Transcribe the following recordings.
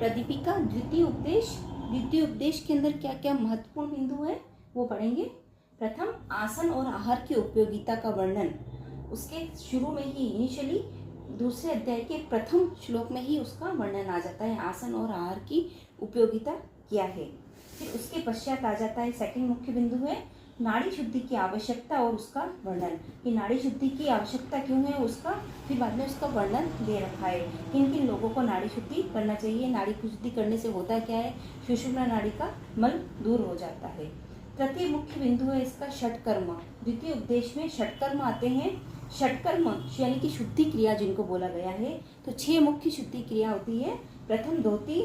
प्रदीपिका द्वितीय उपदेश के अंदर क्या क्या महत्वपूर्ण बिंदु है वो पढ़ेंगे। प्रथम, आसन और आहार की उपयोगिता का वर्णन। उसके शुरू में ही इनिशियली दूसरे अध्याय के प्रथम श्लोक में ही उसका वर्णन आ जाता है, आसन और आहार की उपयोगिता क्या है। फिर उसके पश्चात आ जाता है सेकंड मुख्य बिंदु है नाड़ी शुद्धि की आवश्यकता और उसका वर्णन, कि नाड़ी शुद्धि की आवश्यकता क्यों है उसका, फिर बाद में उसका वर्णन दे रखा है। किन किन लोगों को नाड़ी शुद्धि करना चाहिए, नाड़ी शुद्धि करने से होता क्या है, सुषुम्ना नाड़ी का मल दूर हो जाता है। तृतीय मुख्य बिंदु है इसका षटकर्म। द्वितीय उपदेश में षटकर्म आते हैं। षटकर्म यानी कि शुद्धि क्रिया जिनको बोला गया है, तो 6 मुख्य शुद्धि क्रिया होती है। प्रथम धोती,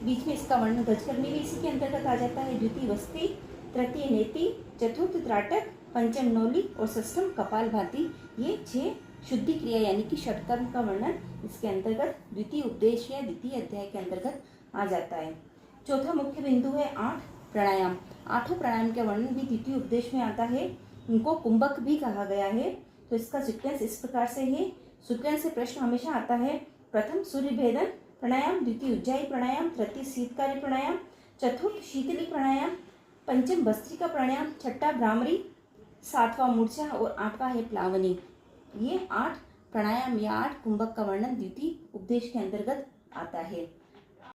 बीच में इसका वर्णन गजकर्मी भी इसी के अंतर्गत आ जाता है। द्वितीय वस्ती, तृतीय नेति, चतुर्थ त्राटक, पंचम नौली और षष्ठम कपालभाति। ये 6 शुद्धि क्रिया यानी कि षटकर्म का वर्णन इसके अंतर्गत द्वितीय उपदेश या द्वितीय अध्याय के अंतर्गत आ जाता है। चौथा मुख्य बिंदु है 8 प्राणायाम। 8 प्राणायाम का वर्णन भी द्वितीय उपदेश में आता है। उनको कुंभक भी कहा गया है। तो इसका सीक्वेंस इस प्रकार से है। सीक्वेंस से प्रश्न हमेशा आता है, प्रथम सूर्य भेदन प्राणायाम, द्वितीय उज्जाई प्राणायाम, तृतीय शीतकारी प्राणायाम, चतुर्थ शीतली प्राणायाम, पंचम भस्त्रिका प्राणायाम, छठा भ्रामरी, 7वां मूर्छा और 8वां है प्लावनी। ये 8 प्राणायाम या 8 कुंभक का वर्णन द्वितीय उपदेश के अंतर्गत आता है।